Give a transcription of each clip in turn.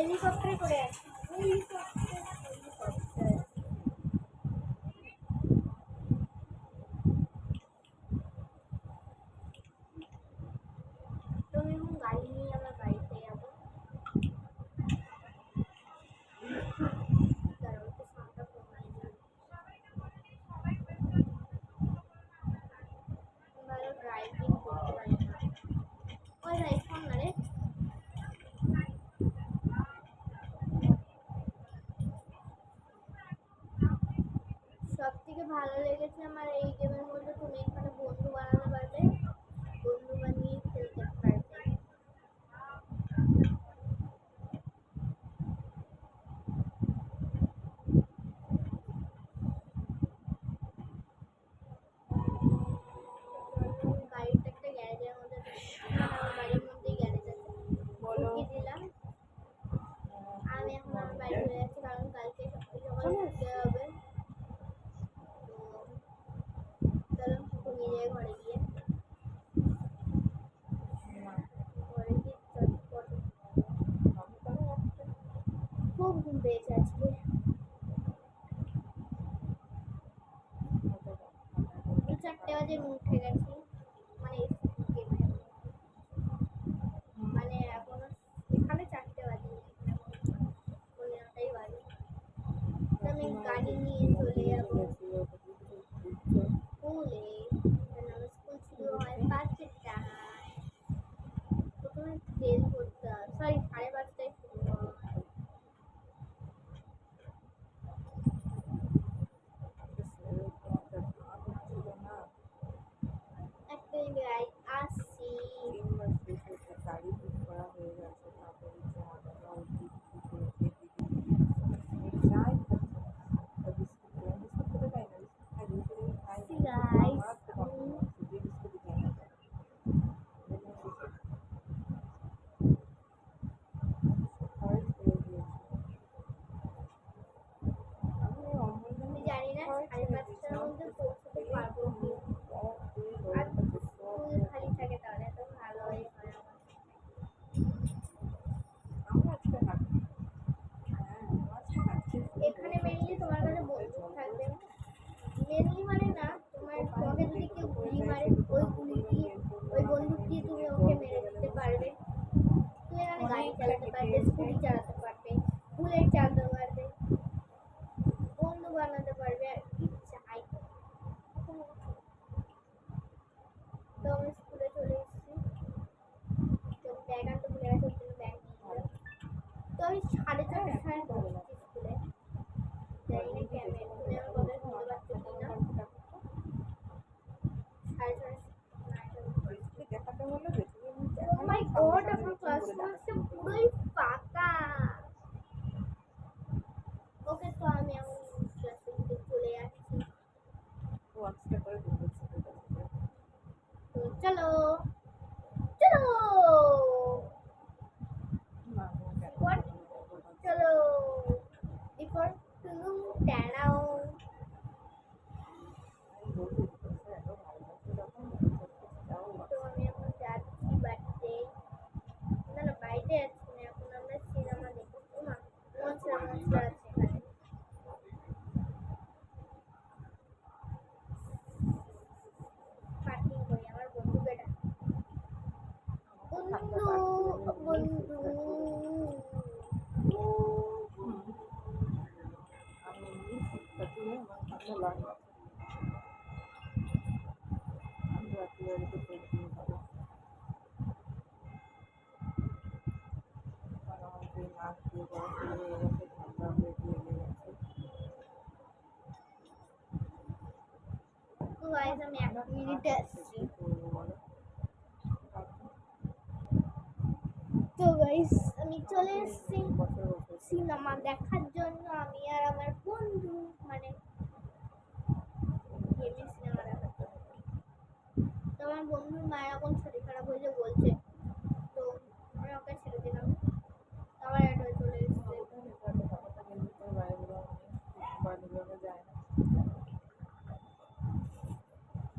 হেলিকপ্টারে করে আসি। তুমি এখন গাড়ি নিয়ে আমার বাড়িতে যাবো। দাঁড়াও, একটু সাউন্ডটা কমাই দিই। ভালো ড্রাইভিং করতে পারি না। ওই ভাই ফোন না রে। সব থেকে ভালো লেগেছে আমার এই গেমের মধ্যে, তুমি এখানে বন্ধু বানাতে পারবে, বন্ধু বানিয়ে খেলতে পারবে। গাড়িটা একটা গ্যারেজের মধ্যে, আমার বাড়ির মধ্যেই গ্যারেজ আছে, ঢুকিয়ে দিলাম। আমি এখন আমার বাড়ি চলে যাচ্ছি, কারণ কালকে সকাল উঠতে হবে। তো চলো ঘুমিয়ে যাই ঘরে গিয়ে। ঘরে গিয়ে চটপট খুব ঘুম পেয়েছে আজকে। 4টে বাজে আমি উঠে গেছি, মানে মানে এখনো এখানে 4টে বাজে, পৌনে 9টাই বাজে। তো আমি গাড়ি নিয়ে চলে যাবো স্কুলে। আমার স্কুল শুরু হয় 5টায়। প্রথমে তেল ভরতে হয়, সরি 5:30টায় শুরু হয়। একটা মিনিট আসছি। জানি না 5:30টার মধ্যে পৌঁছতে পারবো কি, আর স্কুল খালি থাকে তাহলে তো ভালোই হয় আমার। এখানে মেনলি তোমার কাছে বন্দুক থাকবে, মেনলি মানে না, তোমাকে যদি কেউ গুলি মারে ওই গুলি দিয়ে, ওই বন্দুক দিয়ে তুমি ওকে মেরে দিতে পারবে। তুমি এখানে গাড়ি চালাতে পারবে, স্কুটি চালাতে পারবে, বুলেট চালাতে পারবে, বন্ধু বানাতে পারবে, আর কি চাই। তো আমি স্কুলে চলে এসেছি, তো ব্যাগ আনতে ভুলে গেছে, ওর জন্য ব্যাগ নিয়ে নিলাম। তো আমি 4:30টার সময় পৌঁছেছি স্কুলে। জানি না কেন তুমি আমার কথা শুনতে পাচ্ছ কি না। 4:30। ও মাই গড, আমার ক্লাসটা পুরোই ফাঁকা। ওকে, তো আমি এখন ক্লাসে চলে যাচ্ছি। তো চলো চলো চলো, এরপর টুলু ট্যাড়াও। তো আমি এখন যাচ্ছি বাড়িতে, না না বাড়িতে যাচ্ছি না, এখন আমরা সিনেমা দেখবো। মা মনস্টার আছে এখানে। পার্কিং করি, আমার বন্ধুকে ডাক। বন্ধু বন্ধু তো গাইস আমি 1 মিনিটে আসছি। তো গাইস আমি চলে এসেছি সিনেমা দেখার জন্য, আমি আর আমার বন্ধু, মানে গেমে সিনেমা দেখার জন্য। তো আমার বন্ধুর মায়ের এখন শরীর খারাপ হয়েছে বলছে, তো আমি ওকে ছেড়ে দিলাম, আবার এটা চলে এসেছে।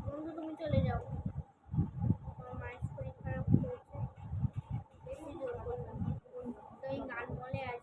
বন্ধু তুমি চলে যাও, আমার মায়ের শরীর খারাপ হয়েছে, বেশি জোর করলাম। তো এই গান বলে আজ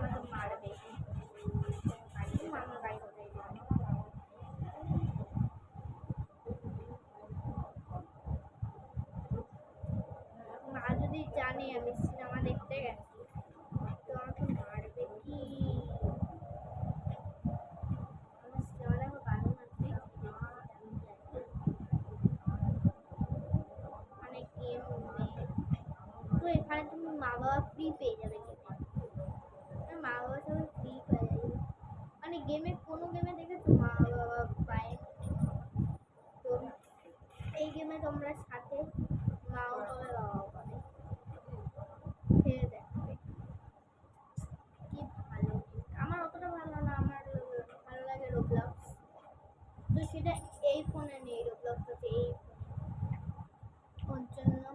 আমাকে মারবে, মামার বাড়ি কোথায় যাবে। মা যদি জানে আমি সিনেমা দেখতে গেছি তো আমাকে মারবে কি। আমার সিনেমা দেখো কারণ আছে, মানে গেম, তো এখানে তুমি মা বাবা ফ্রি পেয়ে যাবে গেমে, মা বাবা সবাই ফ্রি পেয়ে যাবে। মানে গেমে কোনো গেমে দেখেছো মা বাবা পায়, তো এই গেমে তোমরা সাথে মাও পাবে বাবাও পাবে, খেয়ে দেখবে কি ভালো। আমার অতটা ভালো না, আমার ভালো লাগে রোবলক্স, তো সেটা এই ফোনে নেই, রোবলক্স আছে এই ওর জন্য।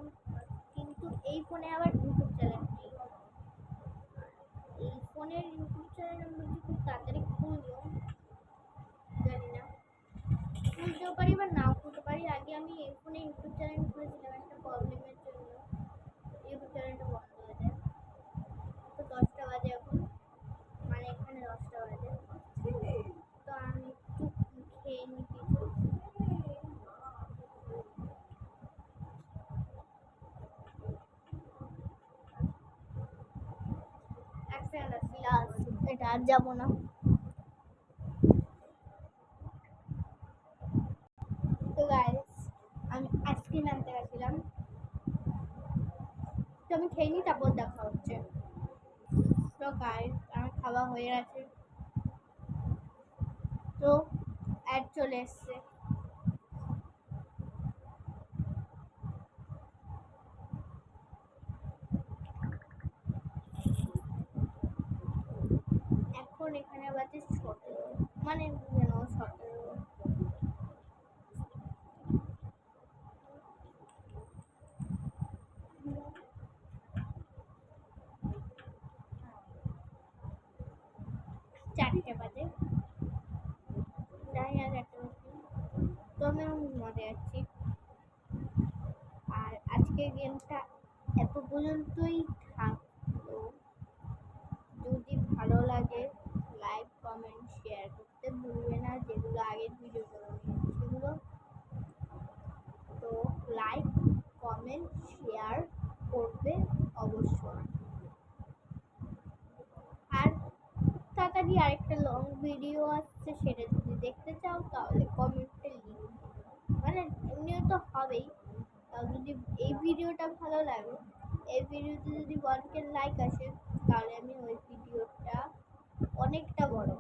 কিন্তু এই ফোনে আবার ইউটিউব চ্যানেল নেই, এই ফোনের ইউটিউব চ্যানেল আমি বলছি খুব তাড়াতাড়ি খুলবো, জানি না খুলতেও পারি বা নাও খুলতে পারি। আগে আমি এই ফোনে ইউটিউব চ্যানেল খুলেছিলাম, একটা প্রবলেমের জন্য ইউটিউব চ্যানেলটা বন্ধ হয়ে যায়। তো 10টা বাজে এখন, মানে এখানে 10টা বাজে, তো আমি একটু খেয়ে নিই কিছু। এক সেকেন্ড আসি, এটা আর যাবো না। তো গাইস আমি আইসক্রিম আনতে গেছিলাম, তো আমি খেয়ে নিই তারপর দেখা হচ্ছে। তো গাইস আমার খাওয়া হয়ে গেছে, তো অ্যাড চলে এসছে। এখন এখানে বাজে 17, মানে 17। চারটে বাজে, জানি না 4টে বাজে, তো আমি মজা যাচ্ছি। আর আজকের গেমটা এত পর্যন্তই থাকলো। যদি ভালো লাগে লাইক কমেন্ট শেয়ার করতে ভুলবে না, যেগুলো আগের ভিডিওগুলো সেগুলো। তো লাইক কমেন্ট শেয়ার করবে অবশ্যই। আর তাড়াতাড়ি আরেকটা লং ভিডিও আসছে, সেটা যদি দেখতে চাও তাহলে কমেন্টে লিখবে, মানে এমনিও তো হবেই। তাও যদি এই ভিডিওটা ভালো লাগে, এই ভিডিওতে যদি 1K লাইক আসে তাহলে আমি ওই ভিডিওটা অনেকটা বড়